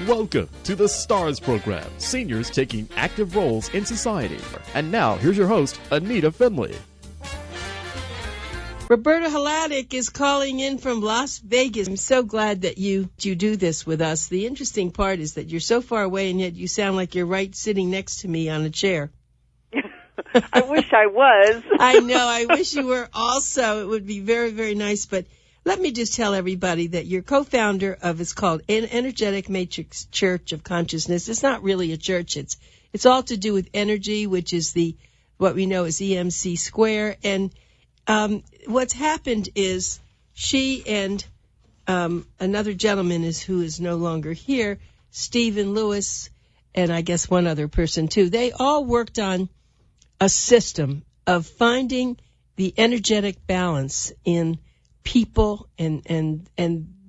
Welcome to the STARS program, seniors taking active roles in society. And now, here's your host, ANITA FINLEY. Roberta Halladek is calling in from Las Vegas. I'm so glad that you do this with us. The interesting part is that you're so far away, and yet you sound like you're right sitting next to me on a chair. I wish I was. I know. I wish you were also. It would be very, very nice. But let me just tell everybody that you're co-founder of, it's called Energetic Matrix Church of Consciousness. It's not really a church. It's all to do with energy, which is what we know as EMC². And what's happened is she and another gentleman who is no longer here, Stephen Lewis, and I guess one other person too, they all worked on a system of finding the energetic balance in people, and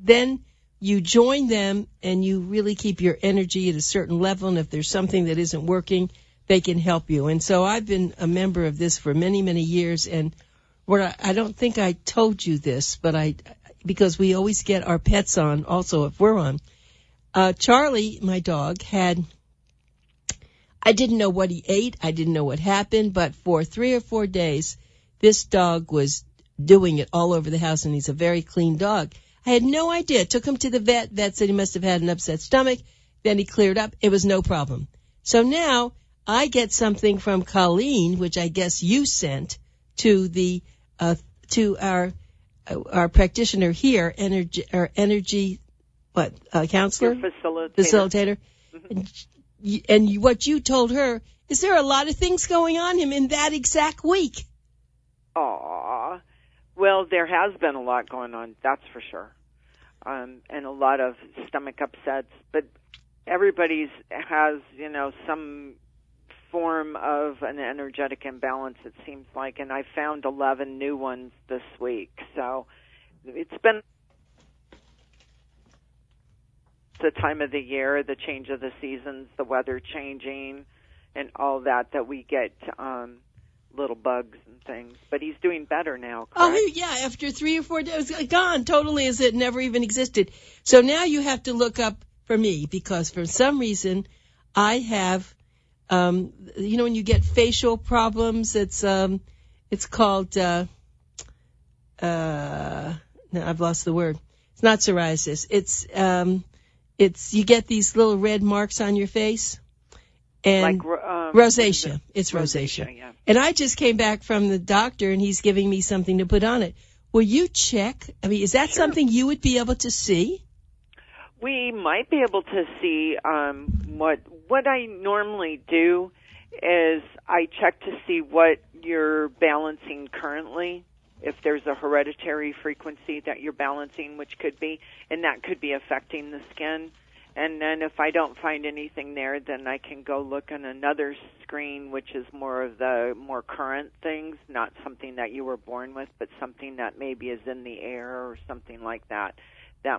then you join them and you really keep your energy at a certain level, and if there's something that isn't working, they can help you. And so I've been a member of this for many, many years, and I don't think I told you this, but because we always get our pets on also if we're on. Charlie, my dog, I didn't know what he ate. I didn't know what happened, but for 3 or 4 days, this dog was doing it all over the house, and he's a very clean dog. I had no idea. Took him to the vet. Vet said he must have had an upset stomach. Then he cleared up. It was no problem. So now I get something from Colleen, which I guess you sent to to our practitioner here, energy counselor, facilitator. Mm-hmm. And what you told her is there are a lot of things going on him in that exact week. Aw, well, there has been a lot going on, that's for sure, and a lot of stomach upsets. But everybody's has some form of an energetic imbalance, it seems like, and I found 11 new ones this week. So it's been the time of the year, the change of the seasons, the weather changing, and all that we get little bugs and things. But he's doing better now, correct? Oh, yeah, after 3 or 4 days, gone totally as it never even existed. So now you have to look up for me, because for some reason I have when you get facial problems, it's called, no, I've lost the word. It's not psoriasis. It's you get these little red marks on your face. And like, rosacea. It's rosacea. Yeah. And I just came back from the doctor, and he's giving me something to put on it. Will you check? I mean, is that something you would be able to see? We might be able to see. What I normally do is I check to see what you're balancing currently, if there's a hereditary frequency that you're balancing, which could be, and that could be affecting the skin. And then if I don't find anything there, then I can go look on another screen, which is more of the more current things, not something that you were born with, but something that maybe is in the air or something like that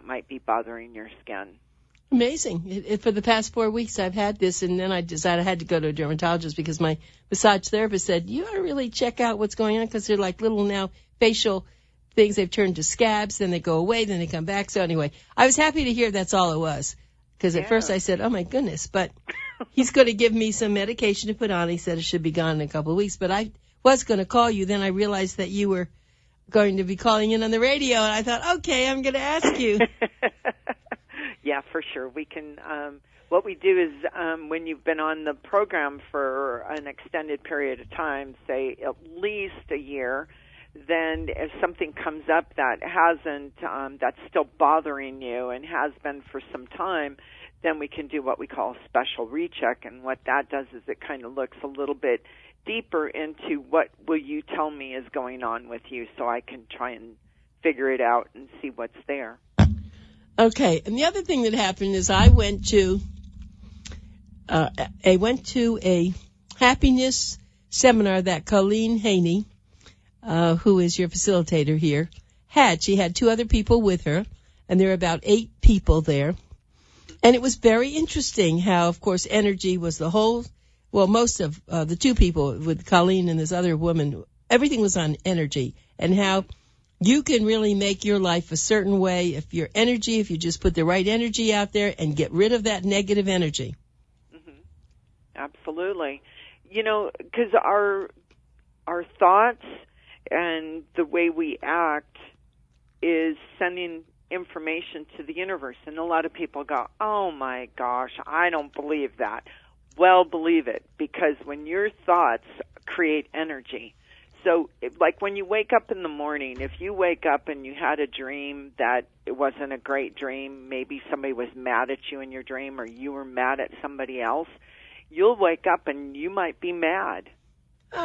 might be bothering your skin. Amazing. For the past 4 weeks I've had this, and then I decided I had to go to a dermatologist because my massage therapist said, you ought to really check out what's going on, because they're like little now facial things. They've turned to scabs, then they go away, then they come back. So anyway, I was happy to hear that's all it was, because at first I said, oh my goodness, but he's going to give me some medication to put on. He said it should be gone in a couple of weeks, but I was going to call you. Then I realized that you were going to be calling in on the radio, and I thought, okay, I'm going to ask you. Yeah, for sure. We can. What we do is when you've been on the program for an extended period of time, say at least a year, then if something comes up that hasn't, that's still bothering you and has been for some time, then we can do what we call a special recheck. And what that does is it kind of looks a little bit deeper into what will you tell me is going on with you, so I can try and figure it out and see what's there. Okay, and the other thing that happened is I went to a happiness seminar that Colleen Haney, who is your facilitator here, had. She had 2 other people with her, and there were about 8 people there. And it was very interesting how, of course, energy was the whole, most of the 2 people with Colleen and this other woman, everything was on energy, and how You can really make your life a certain way if you just put the right energy out there and get rid of that negative energy. Mm-hmm. Absolutely. Because our thoughts and the way we act is sending information to the universe. And a lot of people go, oh my gosh, I don't believe that. Well, believe it, because when your thoughts create energy. So, like when you wake up in the morning, if you wake up and you had a dream that it wasn't a great dream, maybe somebody was mad at you in your dream or you were mad at somebody else, you'll wake up and you might be mad.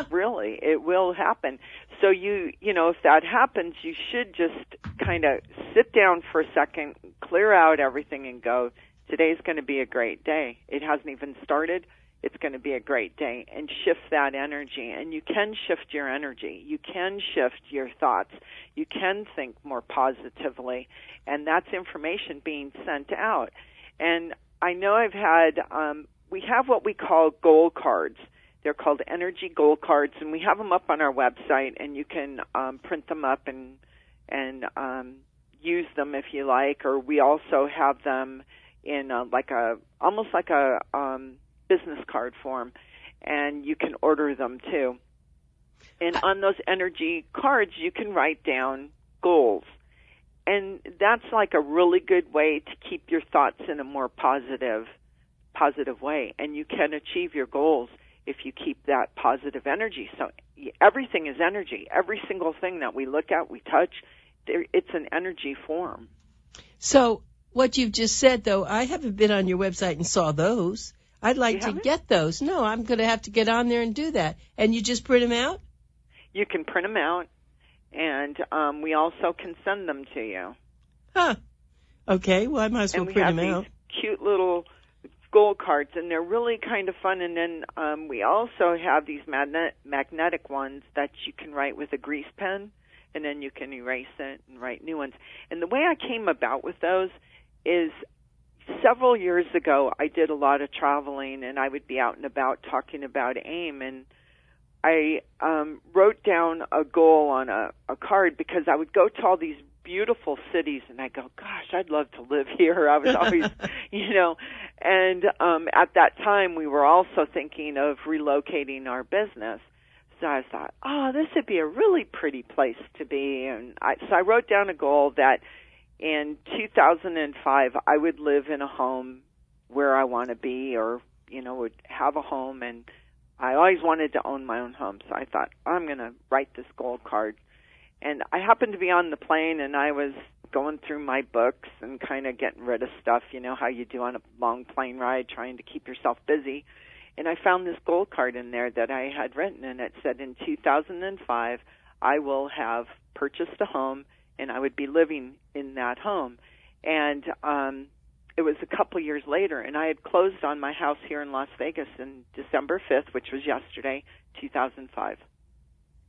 Really, it will happen. So if that happens, you should just kind of sit down for a second, clear out everything and go, today's going to be a great day. It hasn't even started. It's going to be a great day, and shift that energy. And you can shift your energy. You can shift your thoughts. You can think more positively, and that's information being sent out. And I know we have what we call goal cards. They're called energy goal cards, and we have them up on our website, and you can print them up and use them if you like. Or we also have them in almost like a business card form, and you can order them too. And on those energy cards, you can write down goals, and that's like a really good way to keep your thoughts in a more positive way. And you can achieve your goals if you keep that positive energy. So everything is energy. Every single thing that we look at, we touch, it's an energy form. So what you've just said, though, I haven't been on your website and saw those. I'd like to get those. No, I'm going to have to get on there and do that. And you just print them out? You can print them out, and we also can send them to you. Huh. Okay, well, I might as well print them out. And we have these cute little goal cards, and they're really kind of fun. And then we also have these magnetic ones that you can write with a grease pen, and then you can erase it and write new ones. And the way I came about with those is several years ago, I did a lot of traveling, and I would be out and about talking about AIM, and I wrote down a goal on a card because I would go to all these beautiful cities, and I go, gosh, I'd love to live here. I was always, and at that time, we were also thinking of relocating our business. So I thought, this would be a really pretty place to be. And so I wrote down a goal that in 2005, I would live in a home where I want to be, or, would have a home. And I always wanted to own my own home. So I thought, I'm going to write this goal card. And I happened to be on the plane, and I was going through my books and kind of getting rid of stuff, how you do on a long plane ride, trying to keep yourself busy. And I found this goal card in there that I had written, and it said, in 2005, I will have purchased a home, and I would be living in that home. And it was a couple years later, and I had closed on my house here in Las Vegas in December 5th, which was yesterday, 2005.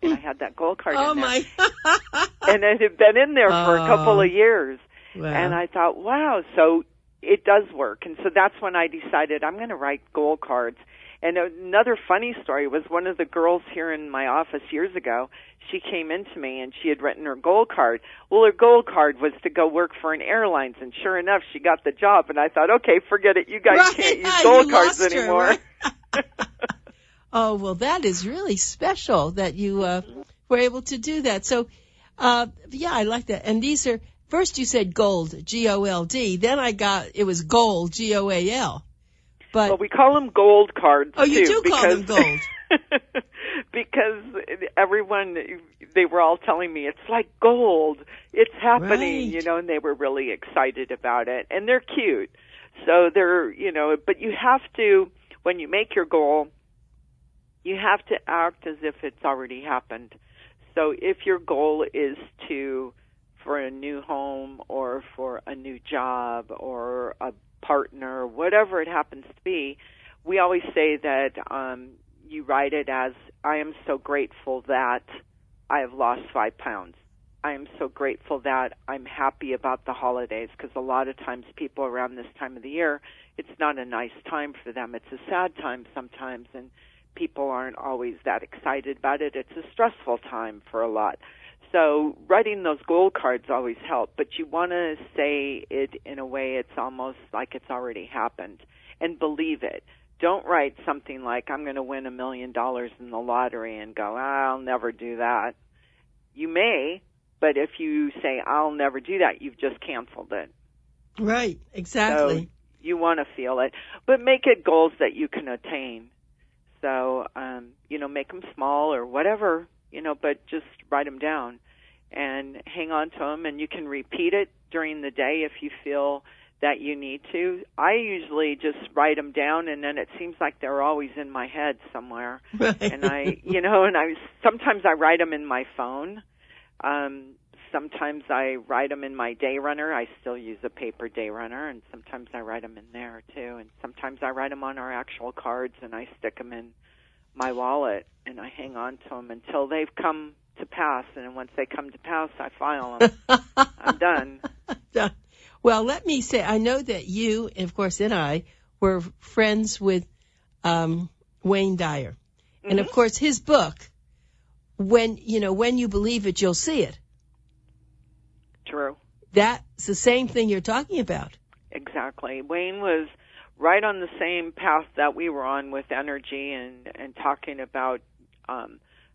And I had that goal card in there. My. And it had been in there for a couple of years. Wow. And I thought, wow, so it does work. And so that's when I decided I'm going to write goal cards. And another funny story was one of the girls here in my office years ago, she came into me and she had written her goal card. Well, her goal card was to go work for an airlines, and sure enough, she got the job. And I thought, okay, forget it. You guys can't use goal cards anymore. Right? Oh, well, that is really special that you were able to do that. So, yeah, I like that. And these are, first you said gold, G-O-L-D. Then it was gold, G-O-A-L. But, well, we call them gold cards, too. Oh, you do call them gold. Because everyone, they were all telling me, it's like gold. It's happening, right. And they were really excited about it. And they're cute. So they're, but you have to, when you make your goal, you have to act as if it's already happened. So if your goal is for a new home or for a new job or a partner, whatever it happens to be, we always say that you write it as, I am so grateful that I have lost 5 pounds. I am so grateful that I'm happy about the holidays, because a lot of times people around this time of the year, it's not a nice time for them. It's a sad time sometimes, and people aren't always that excited about it. It's a stressful time for a lot. So writing those goal cards always help, but you want to say it in a way it's almost like it's already happened, and believe it. Don't write something like, I'm going to win $1 million in the lottery, and go, I'll never do that. You may, but if you say, I'll never do that, you've just canceled it. Right, exactly. So you want to feel it, but make it goals that you can attain. So, make them small or whatever, but just write them down and hang on to them, and you can repeat it during the day if you feel that you need to. I usually just write them down, and then it seems like they're always in my head somewhere. Right. And sometimes I write them in my phone. Sometimes I write them in my day runner. I still use a paper day runner, and sometimes I write them in there too. And sometimes I write them on our actual cards, and I stick them in my wallet, and I hang on to them until they've come to pass. And then once they come to pass, I file them. I'm done. Well, let me say, I know that you, and of course, and I were friends with Wayne Dyer, mm-hmm. and of course, his book. When you believe it, you'll see it. True. That's the same thing you're talking about. Exactly. Wayne was right on the same path that we were on with energy and talking about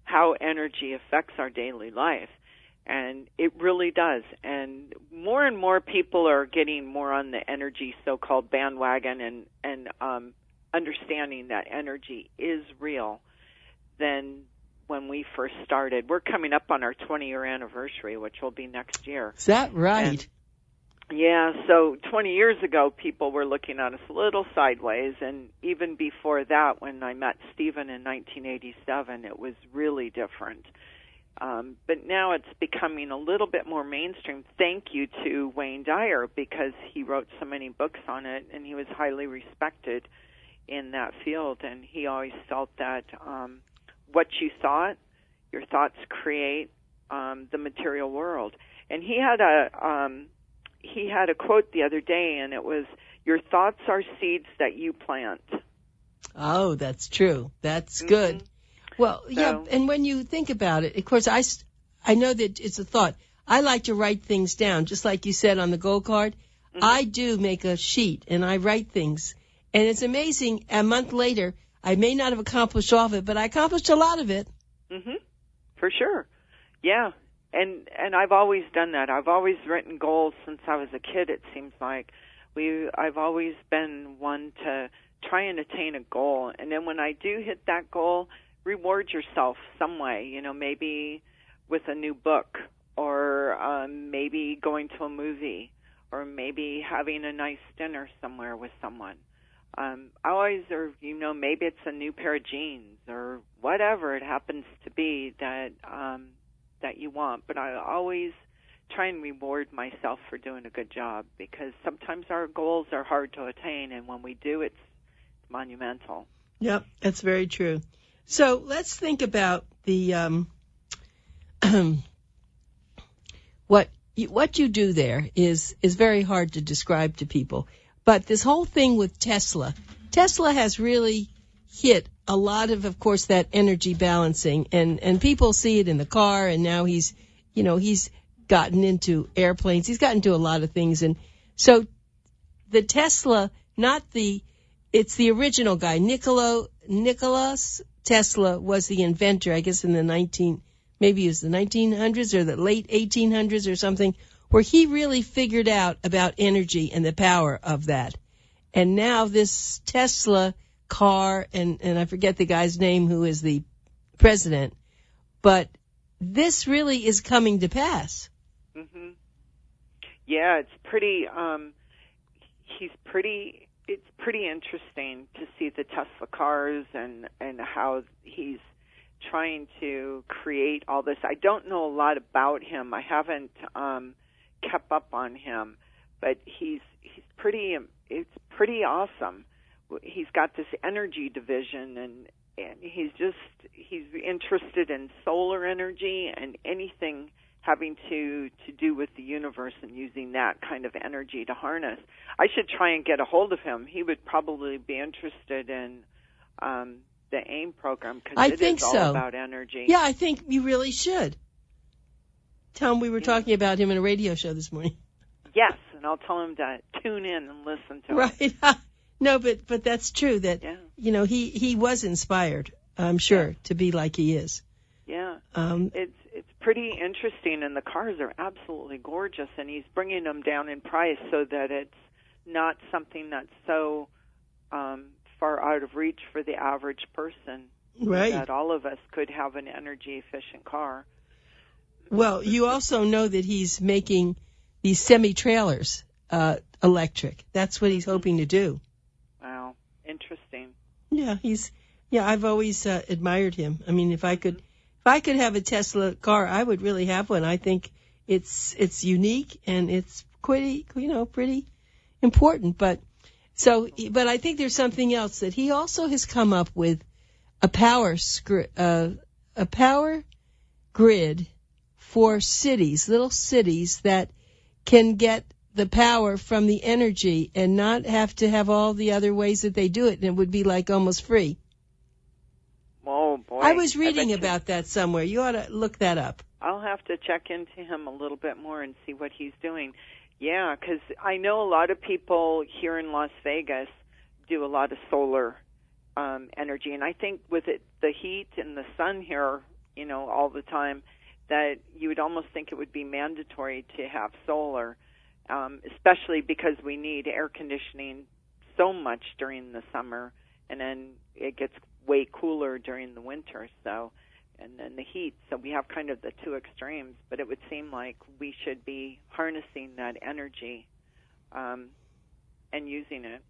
how energy affects our daily life. And it really does. And more people are getting more on the energy so-called bandwagon and understanding that energy is real than when we first started. We're coming up on our 20-year anniversary, which will be next year. Is that right? Yeah, so 20 years ago, people were looking at us a little sideways, and even before that, when I met Stephen in 1987, it was really different. But now it's becoming a little bit more mainstream. Thank you to Wayne Dyer, because he wrote so many books on it, and he was highly respected in that field, and he always felt that what you thought, your thoughts create the material world. And he had a quote the other day, and it was, "Your thoughts are seeds that you plant." Oh, that's true. That's good. Mm-hmm. Well, yeah, and when you think about it, of course, I know that it's a thought. I like to write things down, just like you said on the goal card. Mm-hmm. I do make a sheet, and I write things. And it's amazing, a month later, I may not have accomplished all of it, but I accomplished a lot of it. Mm-hmm. For sure. Yeah. And I've always done that. I've always written goals since I was a kid, it seems like. I've always been one to try and attain a goal. And then when I do hit that goal, reward yourself some way, maybe with a new book, or maybe going to a movie, or maybe having a nice dinner somewhere with someone. Maybe it's a new pair of jeans, or whatever it happens to be that you want. But I always try and reward myself for doing a good job, because sometimes our goals are hard to attain, and when we do, it's monumental. Yep, that's very true. So let's think about the what you do there is very hard to describe to people. But this whole thing with Tesla has really hit a lot of course, that energy balancing, and people see it in the car, and now he's gotten into airplanes. He's gotten into a lot of things. And so the Tesla, it's the original guy, Nicholas Tesla was the inventor, I guess in the 1900s or the late 1800s or something, where he really figured out about energy and the power of that. And now this Tesla car, and I forget the guy's name who is the president, but this really is coming to pass. Mm-hmm. Yeah, it's pretty interesting to see the Tesla cars and how he's trying to create all this. I don't know a lot about him. I haven't kept up on him, but it's pretty awesome. He's got this energy division, and he's interested in solar energy and anything having to do with the universe and using that kind of energy to harness. I should try and get a hold of him. He would probably be interested in the AIM program, because it is all about energy. Yeah, I think you really should. tell him we were talking about him in a radio show this morning. Yes, and I'll tell him to tune in and listen to it. Right. No, but that's true that, he was inspired, I'm sure, to be like he is. Yeah. It's pretty interesting, and the cars are absolutely gorgeous, and he's bringing them down in price so that it's not something that's so far out of reach for the average person. Right. That all of us could have an energy-efficient car. Well, you also know that he's making these semi-trailers electric. That's what he's hoping to do. Wow. Interesting. Yeah, I've always admired him. I mean, if I could have a Tesla car, I would really have one. I think it's unique and it's pretty important. But I think there's something else that he also has come up with, a power grid for cities, little cities that can get the power from the energy and not have to have all the other ways that they do it, and it would be like almost free. Oh, boy. I was reading about that somewhere. You ought to look that up. I'll have to check into him a little bit more and see what he's doing. Yeah, because I know a lot of people here in Las Vegas do a lot of solar energy, and I think with the heat and the sun here, all the time, that you would almost think it would be mandatory to have solar, especially because we need air conditioning so much during the summer, and then it gets way cooler during the winter, and then the heat. So we have kind of the two extremes, but it would seem like we should be harnessing that energy and using it.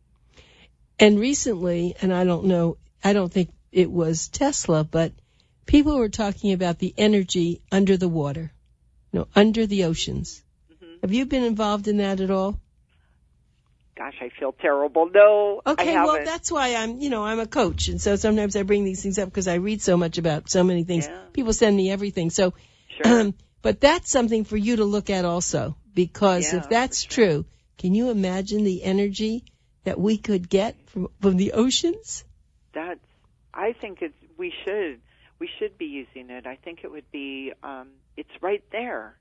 And recently, and I don't think it was Tesla, but people were talking about the energy under the water, under the oceans. Mm-hmm. Have you been involved in that at all? Gosh, I feel terrible. No, okay, I haven't. Well, that's why I'm a coach, and so sometimes I bring these things up because I read so much about so many things. Yeah. People send me everything. So, sure. But that's something for you to look at also, because if that's true, can you imagine the energy that we could get from the oceans? I think we should be using it. I think it would be, it's right there,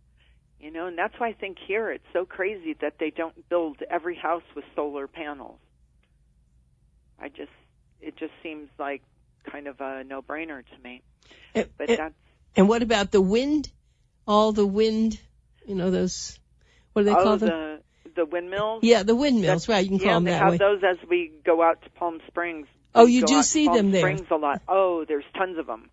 and that's why I think here it's so crazy that they don't build every house with solar panels. It just seems like kind of a no-brainer to me. And what about the wind? All the wind, those, what do they call them? The windmills? Yeah, the windmills, right, you can call them that way. Yeah, they have those as we go out to Palm Springs. Oh, you do see them there? Palm Springs a lot. Oh, there's tons of them.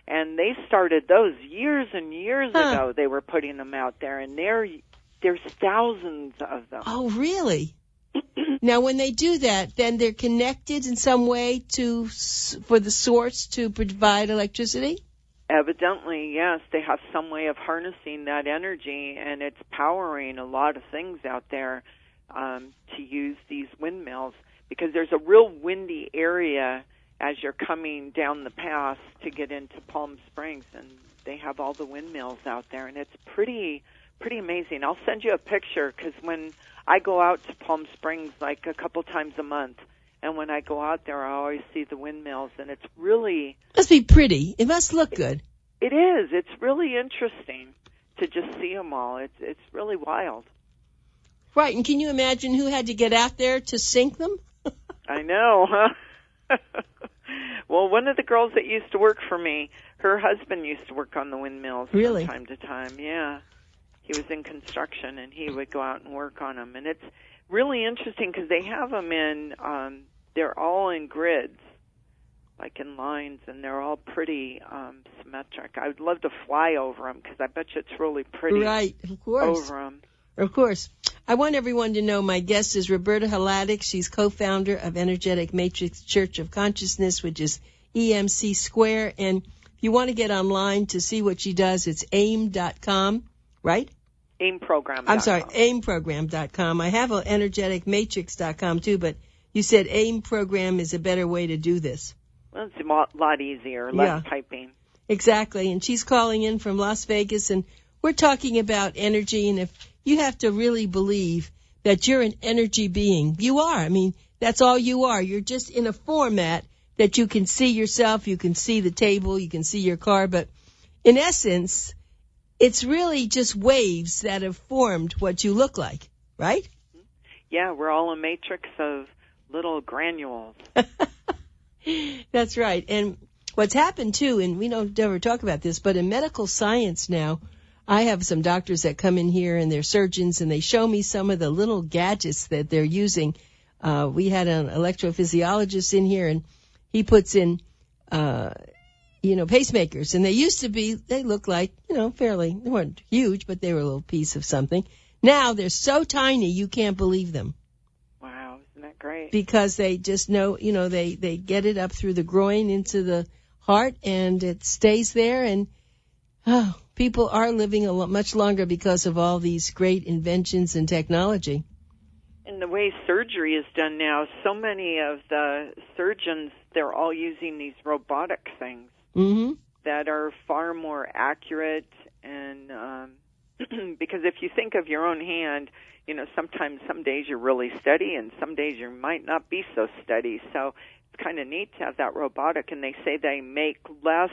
And they started those years and years ago. They were putting them out there, and there's thousands of them. Oh, really? Now, when they do that, then they're connected in some way for the source to provide electricity? Evidently, yes. They have some way of harnessing that energy, and it's powering a lot of things out there to use these windmills, because there's a real windy area as you're coming down the pass to get into Palm Springs, and they have all the windmills out there, and it's pretty amazing. I'll send you a picture, because when I go out to Palm Springs like a couple times a month, and when I go out there, I always see the windmills, and it's really... It must be pretty. It must look good. It is. It's really interesting to just see them all. It's really wild. Right, and can you imagine who had to get out there to sink them? I know, huh? Well, one of the girls that used to work for me, her husband used to work on the windmills really? From time to time. Yeah, he was in construction, and he would go out and work on them. And it's really interesting because they have them in, they're all in grids, like in lines, and they're all pretty symmetric. I would love to fly over them because I bet you it's really pretty. Right, of course. Over them. Of course. I want everyone to know my guest is Roberta Halladek. She's co-founder of Energetic Matrix Church of Consciousness, which is EMC². And if you want to get online to see what she does, it's aim.com, right? Aimprogram.com. I'm sorry, aimprogram.com. I have energeticmatrix.com too, but you said AIM program is a better way to do this. Well, it's a lot easier, less typing. Exactly. And she's calling in from Las Vegas, and we're talking about energy, and if you have to really believe that you're an energy being. You are. I mean, that's all you are. You're just in a format that you can see yourself, you can see the table, you can see your car, but in essence, it's really just waves that have formed what you look like, right? Yeah, we're all a matrix of little granules. That's right. And what's happened, too, and we don't ever talk about this, but in medical science now, I have some doctors that come in here and they're surgeons, and they show me some of the little gadgets that they're using. We had an electrophysiologist in here, and he puts in, pacemakers. And they used to be, they look like, fairly, they weren't huge, but they were a little piece of something. Now they're so tiny you can't believe them. Wow, isn't that great? Because they just know, they get it up through the groin into the heart, and it stays there, and people are living much longer because of all these great inventions and technology. And the way surgery is done now, so many of the surgeons, they're all using these robotic things that are far more accurate. And because if you think of your own hand, sometimes some days you're really steady and some days you might not be so steady. So it's kind of neat to have that robotic. And they say they make less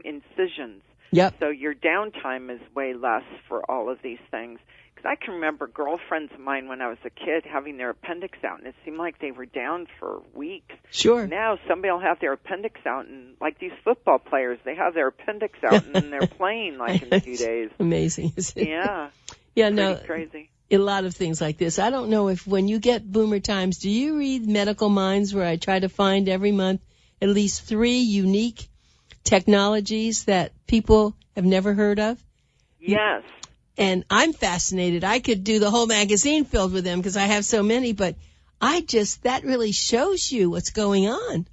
incisions. Yep. So your downtime is way less for all of these things. Because I can remember girlfriends of mine when I was a kid having their appendix out, and it seemed like they were down for weeks. Sure. Now somebody will have their appendix out, and like these football players, they have their appendix out, and then they're playing like in 2 days. Amazing, isn't it? Yeah. Yeah, no. Crazy. A lot of things like this. I don't know if when you get Boomer Times, do you read Medical Minds, where I try to find every month at least 3 unique technologies that people have never heard of? Yes. And I'm fascinated. I could do the whole magazine filled with them because I have so many, but that really shows you what's going on.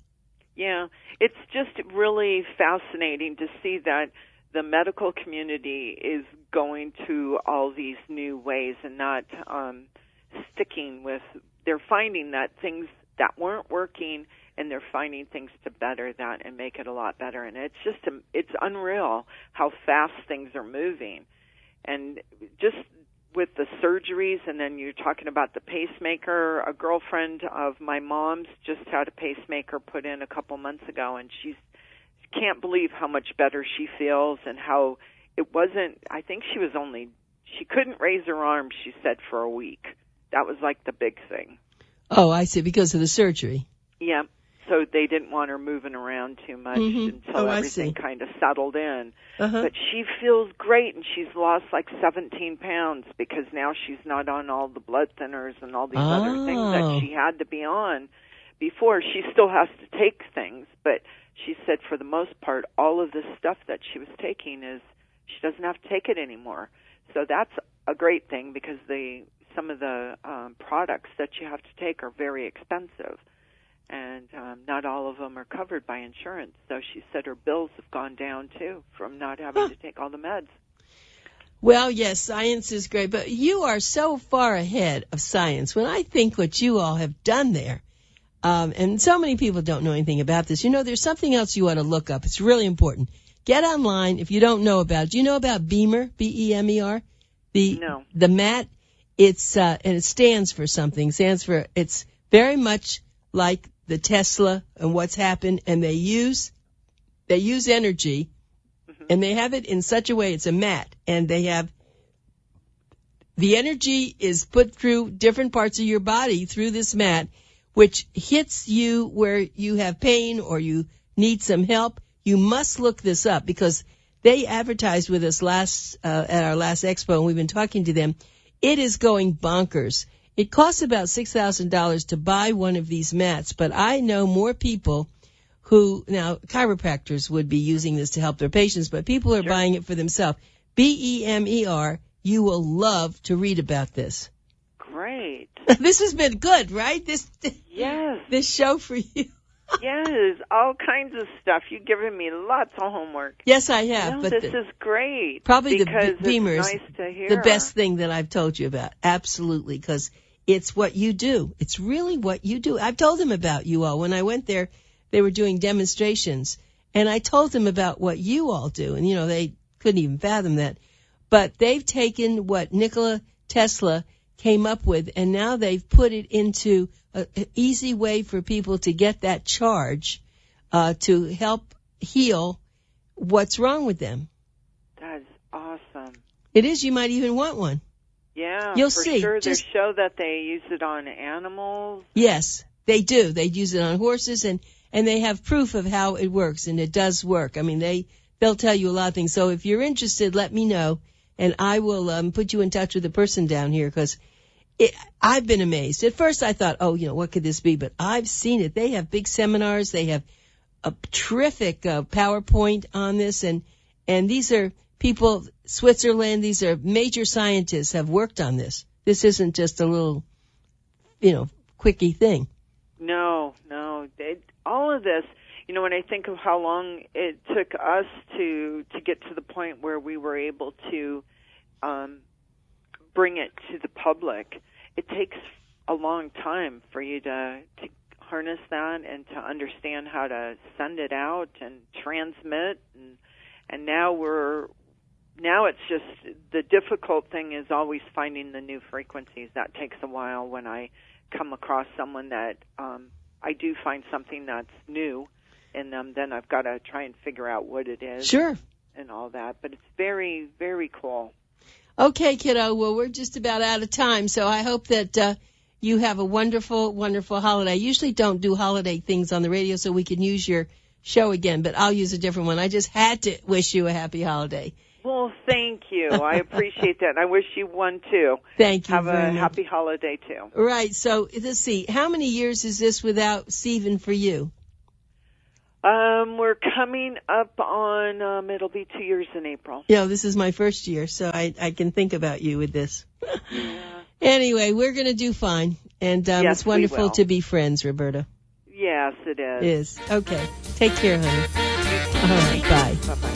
Yeah. It's just really fascinating to see that the medical community is going to all these new ways and not sticking with, they're finding that things that weren't working, and they're finding things to better that and make it a lot better. And it's just, it's unreal how fast things are moving. And just with the surgeries, and then you're talking about the pacemaker, a girlfriend of my mom's just had a pacemaker put in a couple months ago, and she can't believe how much better she feels and how it wasn't, I think she couldn't raise her arm, she said, for a week. That was like the big thing. Oh, I see, because of the surgery. Yeah. So they didn't want her moving around too much until everything kind of settled in. But she feels great, and she's lost like 17 pounds because now she's not on all the blood thinners and all these other things that she had to be on before. She still has to take things, but she said for the most part, all of this stuff that she was taking she doesn't have to take it anymore. So that's a great thing because some of the products that you have to take are very expensive. And not all of them are covered by insurance. So she said her bills have gone down, too, from not having to take all the meds. Well, yes, science is great, but you are so far ahead of science. When I think what you all have done there, and so many people don't know anything about this, there's something else you ought to look up. It's really important. Get online if you don't know about it. Do you know about BEMER, B-E-M-E-R? No. The mat, it's and it stands for something. It's very much like the Tesla and what's happened, and they use energy, and they have it in such a way, it's a mat, and they have, the energy is put through different parts of your body through this mat, which hits you where you have pain or you need some help. You must look this up because they advertised with us at our last expo, and we've been talking to them. It is going bonkers. It costs about $6,000 to buy one of these mats, but I know more people who, now chiropractors would be using this to help their patients, but people are buying it for themselves. BEMER, you will love to read about this. Great. This has been good, right? Yes. This show for you. Yes, all kinds of stuff. You've given me lots of homework. Yes, I have. But this is great. Probably because the BEMER is nice to hear. The best thing that I've told you about. Absolutely, because it's what you do. It's really what you do. I've told them about you all. When I went there, they were doing demonstrations, and I told them about what you all do. And, they couldn't even fathom that. But they've taken what Nikola Tesla came up with, and now they've put it into an easy way for people to get that charge to help heal what's wrong with them. That's awesome. It is. You might even want one. Yeah, You'll for see. sure. Just, they show that they use it on animals. yes, they do. They use it on horses, and they have proof of how it works, and it does work. I mean, they'll tell you a lot of things. So if you're interested, let me know, and I will put you in touch with the person down here, because I've been amazed. At first I thought, oh, what could this be? But I've seen it. They have big seminars. They have a terrific PowerPoint on this, and these are people, Switzerland, these are major scientists have worked on this. This isn't just a little, quickie thing. No. All of this, when I think of how long it took us to get to the point where we were able to bring it to the public, it takes a long time for you to harness that and to understand how to send it out and transmit, and now it's just the difficult thing is always finding the new frequencies. That takes a while. When I come across someone that I do find something that's new in them, then I've got to try and figure out what it is. Sure. And all that, but it's very, very cool. Okay, kiddo. Well, we're just about out of time, so I hope that you have a wonderful, wonderful holiday. I usually don't do holiday things on the radio so we can use your show again, but I'll use a different one. I just had to wish you a happy holiday. Well, thank you. I appreciate that. I wish you one, too. Thank you. Have a happy holiday, too. Right. So, let's see. How many years is this without Stephen for you? We're coming up on, it'll be 2 years in April. This is my first year, so I can think about you with this. Yeah. Anyway, we're going to do fine. And yes, it's wonderful to be friends, Roberta. Yes, it is. It is. Okay. Take care, honey. All right. Bye. Bye-bye.